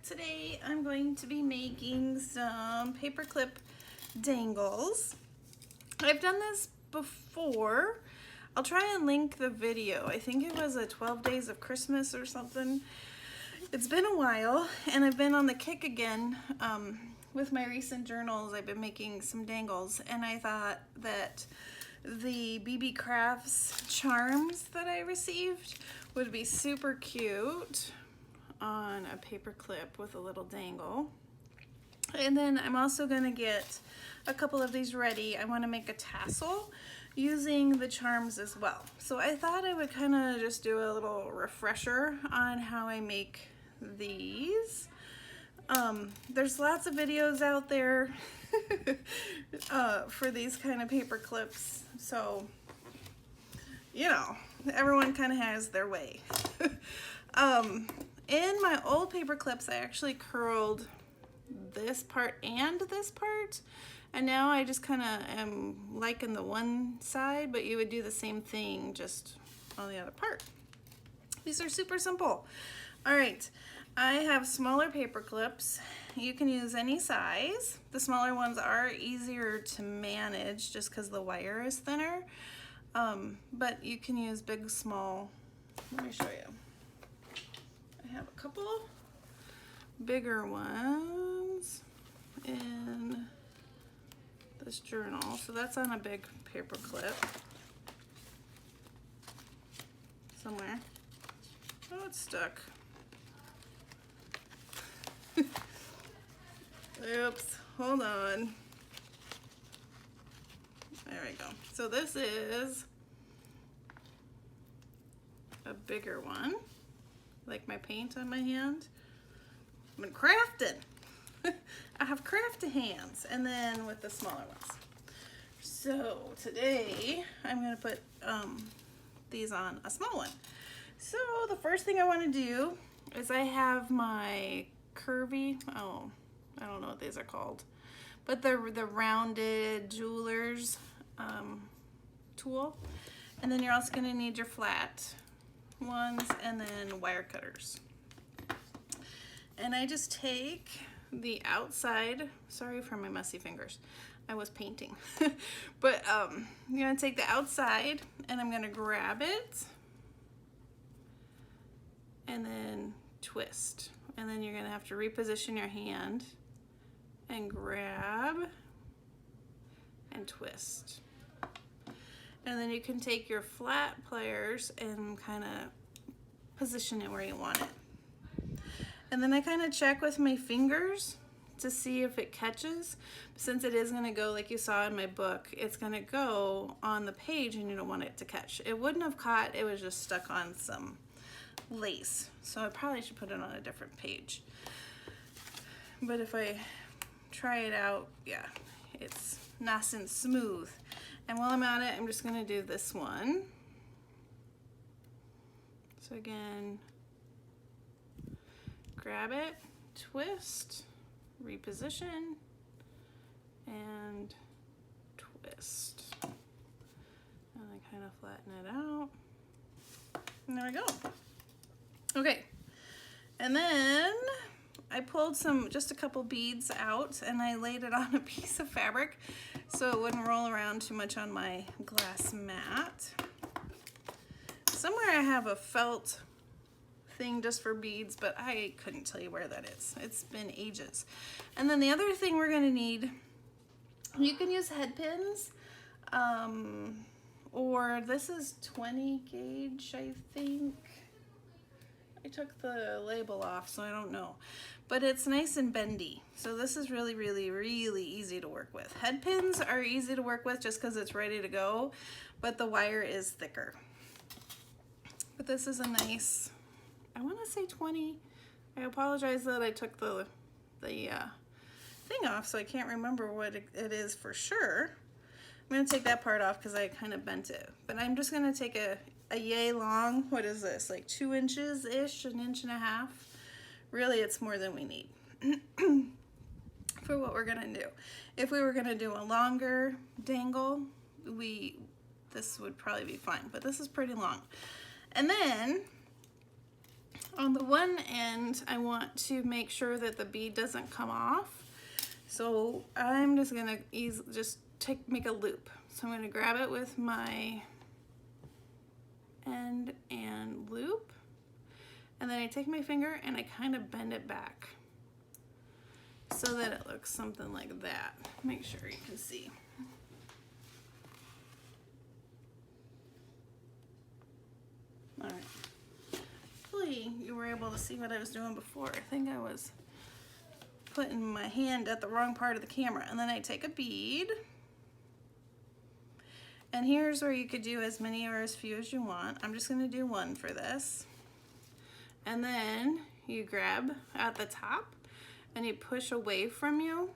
Today I'm going to be making some paperclip dangles. I've done this before. I'll try and link the video. I think it was a 12 days of Christmas or something. It's been a while and I've been on the kick again with my recent journals. I've been making some dangles and I thought that the BeebeeCraft's charms that I received would be super cute on a paper clip with a little dangle. And then I'm also going to get a couple of these ready. I want to make a tassel using the charms as well. So I thought I would kind of just do a little refresher on how I make these. There's lots of videos out there for these kind of paper clips, so you know, everyone kind of has their way. In my old paper clips I actually curled this part and this part, and now I just kind of am liking the one side, but you would do the same thing just on the other part. These are super simple. All right, I have smaller paper clips. You can use any size. The smaller ones are easier to manage just because the wire is thinner, but you can use big, small. Let me show you. I have a couple bigger ones in this journal. So that's on a big paper clip somewhere. Oh, it's stuck. Oops, hold on. There we go. So this is a bigger one, like my paint on my hand. I've been crafting. I have crafty hands, and then with the smaller ones. So today I'm going to put these on a small one. So the first thing I want to do is I have my curvy, I don't know what these are called, but the rounded jeweler's tool. And then you're also going to need your flat ones and then wire cutters. And I just take the outside, sorry for my messy fingers, I was painting, but I'm going to take the outside and I'm going to grab it and then twist. And then you're going to have to reposition your hand and grab and twist. And then you can take your flat pliers and kind of position it where you want it. And then I kind of check with my fingers to see if it catches. Since it is going to go, like you saw in my book, it's going to go on the page and you don't want it to catch. It wouldn't have caught, it was just stuck on some lace. So I probably should put it on a different page. But if I try it out, yeah, it's nice and smooth. And while I'm at it, I'm just going to do this one. So again, grab it, twist, reposition, and twist. And I kind of flatten it out. And there we go. Okay, and then I pulled just a couple beads out and I laid it on a piece of fabric so it wouldn't roll around too much on my glass mat. Somewhere I have a felt thing just for beads, but I couldn't tell you where that is. It's been ages. And then the other thing we're gonna need, you can use head pins, or this is 20 gauge, I think. I took the label off, so I don't know. But it's nice and bendy. So this is really, really, really easy to work with. Head pins are easy to work with just because it's ready to go, but the wire is thicker. But this is a nice, I want to say 20. I apologize that I took the thing off, so I can't remember what it is for sure. I'm going to take that part off because I kind of bent it. But I'm just going to take a yay long, what is this, like 2 inches-ish, 1.5 inches. Really, it's more than we need for what we're going to do. If we were going to do a longer dangle, this would probably be fine, but this is pretty long. And then On the one end, I want to make sure that the bead doesn't come off. So I'm just gonna make a loop. So I'm gonna grab it with my end and loop. And then I take my finger and I kind of bend it back so that it looks something like that. Make sure you can see. All right. Hopefully you were able to see what I was doing before. I think I was putting my hand at the wrong part of the camera. And then I take a bead. And here's where you could do as many or as few as you want. I'm just gonna do one for this. And then you grab at the top and you push away from you,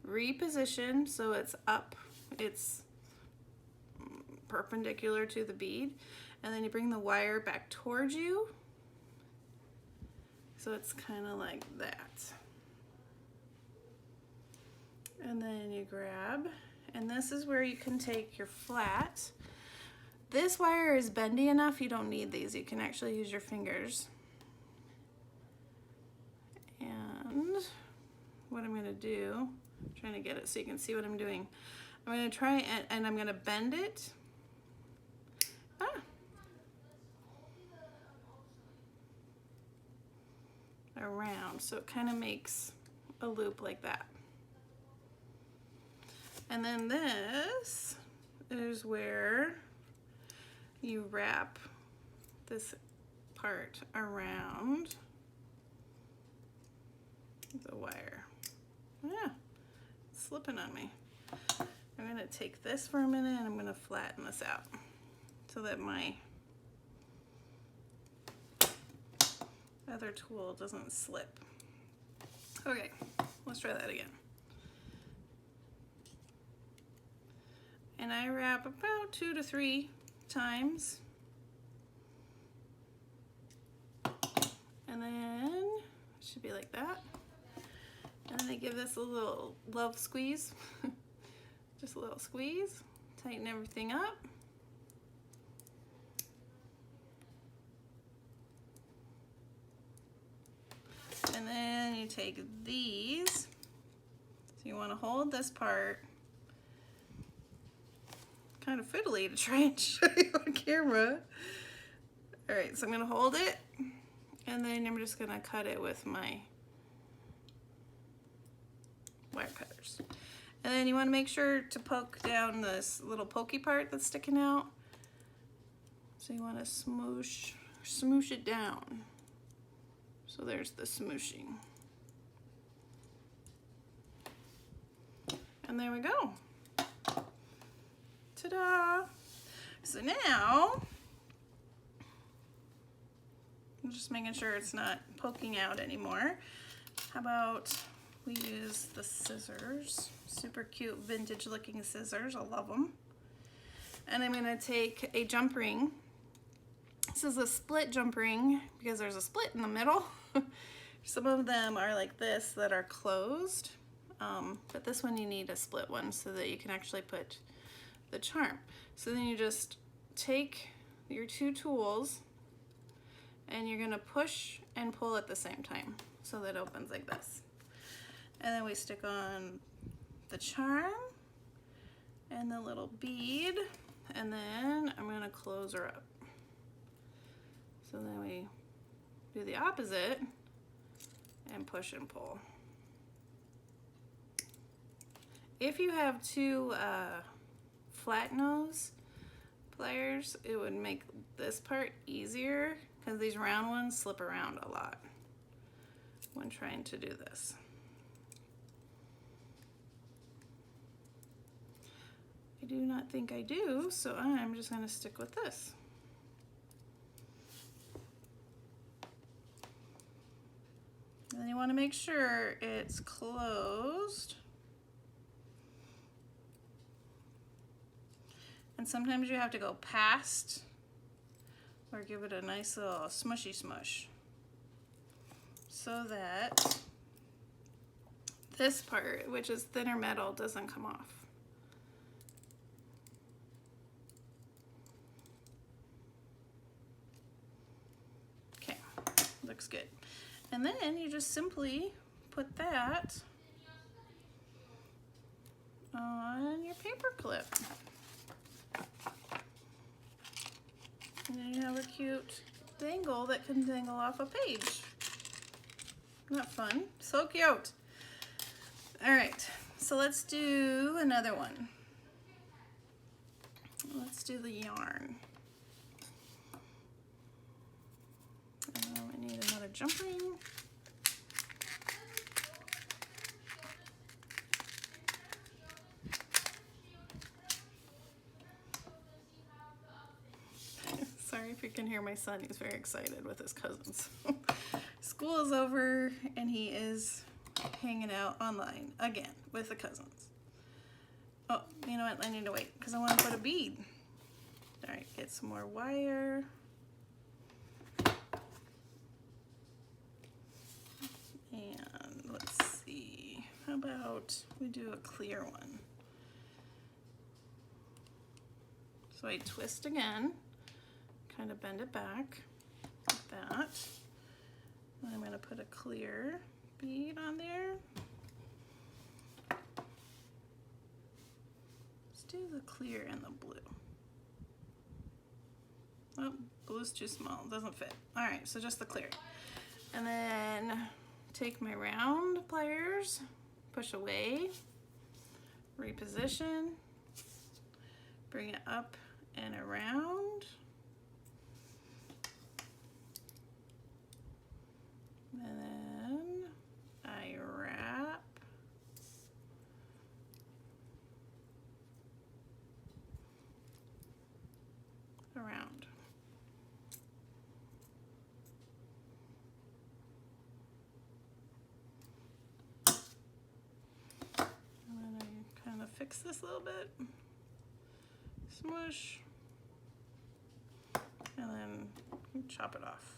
reposition so it's up, it's perpendicular to the bead, and then you bring the wire back towards you so it's kind of like that. And then you grab, and this is where you can take your flat. This wire is bendy enough, you don't need these. You can actually use your fingers. And what I'm gonna do, I'm trying to get it so you can see what I'm doing. I'm gonna try and I'm gonna bend it. Around, so it kind of makes a loop like that. And then this is where you wrap this part around the wire. Yeah, it's slipping on me. I'm gonna take this for a minute and I'm gonna flatten this out so that my other tool doesn't slip. Okay, let's try that again. And I wrap about 2 to 3 times. And then it should be like that. And then I give this a little love squeeze. Just a little squeeze, tighten everything up. And then you take these. So you want to hold this part. Kind of fiddly to try and show you on camera. All right, so I'm gonna hold it and then I'm just gonna cut it with my wire cutters. And then you wanna make sure to poke down this little pokey part that's sticking out. So you wanna smoosh it down. So there's the smooshing. And there we go. Ta-da! So now, I'm just making sure it's not poking out anymore. How about we use the scissors? Super cute vintage looking scissors, I love them. And I'm gonna take a jump ring. This is a split jump ring because there's a split in the middle. Some of them are like this that are closed, but this one you need a split one so that you can actually put the charm. So then you just take your 2 tools and you're gonna push and pull at the same time so that it opens like this. And then we stick on the charm and the little bead, and then I'm gonna close her up. So then we do the opposite and push and pull. If you have 2 flat nose pliers, it would make this part easier because these round ones slip around a lot when trying to do this. I do not think I do, so I'm just going to stick with this. And then you want to make sure it's closed. And sometimes you have to go past or give it a nice little smushy smush so that this part, which is thinner metal, doesn't come off. looks good. And then you just simply put that on your paper clip. And then you have a cute dangle that can dangle off a page. Isn't that fun? So cute. All right, so let's do another one. Let's do the yarn. I need another jump ring. Sorry if you can hear my son, he's very excited with his cousins. School is over and he is hanging out online again with the cousins. Oh, you know what, I need to wait because I want to put a bead. All right, get some more wire. And let's see, how about we do a clear one? So I twist again. Kind of bend it back like that. And I'm going to put a clear bead on there. Let's do the clear and the blue. Oh, blue's too small, doesn't fit. All right, so just the clear. And then take my round pliers, push away, reposition, bring it up and around. And then I wrap around. And then I kind of fix this a little bit, smush, and then chop it off.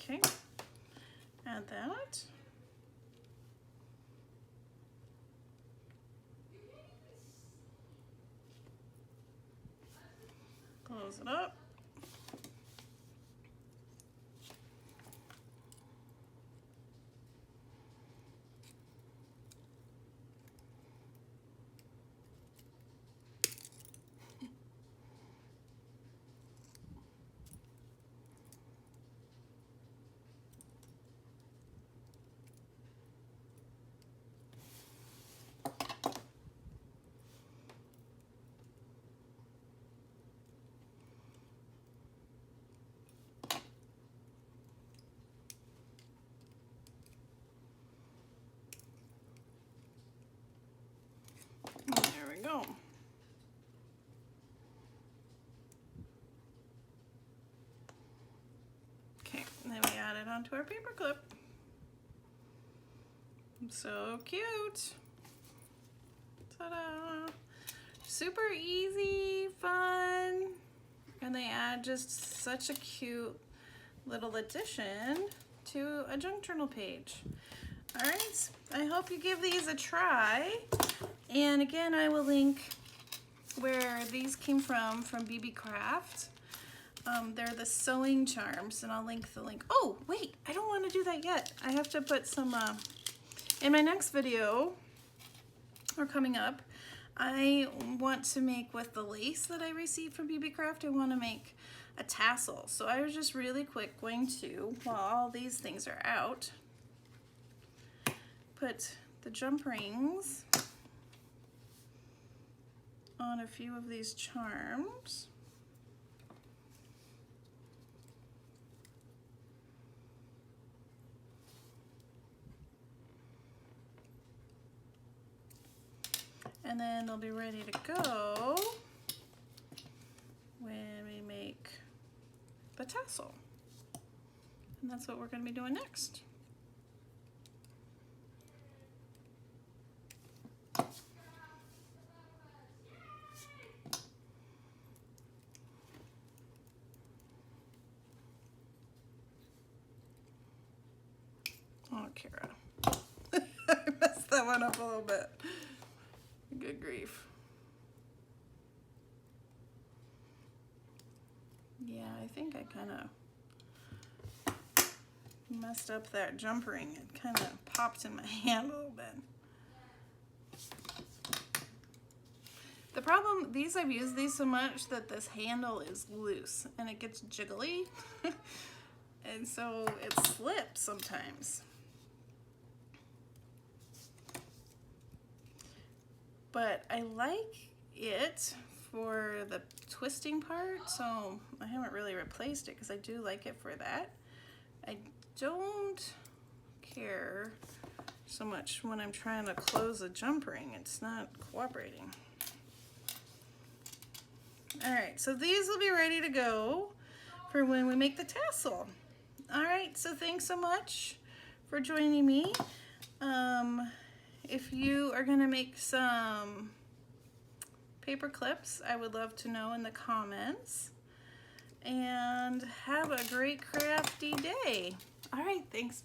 Okay, add that. Close it up. There we go. Okay, and then we add it onto our paper clip. So cute. Ta-da! Super easy, fun, and they add just such a cute little addition to a junk journal page. All right, I hope you give these a try. And again, I will link where these came from BeebeeCraft. They're the sewing charms, and I'll link the link. Oh, wait, I don't want to do that yet. I have to put some, in my next video, or coming up, I want to make with the lace that I received from BeebeeCraft, I want to make a tassel. So I was just really quick going to, while all these things are out, put the jump rings on a few of these charms. And then they'll be ready to go when we make the tassel. And that's what we're going to be doing next. Oh, Cara. I messed that one up a little bit. Good grief. Yeah, I think I kind of messed up that jump ring. It kind of popped in my hand a little bit. The problem, I've used these so much that this handle is loose and it gets jiggly. And so it slips sometimes. But I like it for the twisting part, so I haven't really replaced it because I do like it for that. I don't care so much when I'm trying to close a jump ring. It's not cooperating. All right, so these will be ready to go for when we make the tassel. All right, so thanks so much for joining me. If you are gonna make some paper clips, I would love to know in the comments. And have a great crafty day. All right, thanks.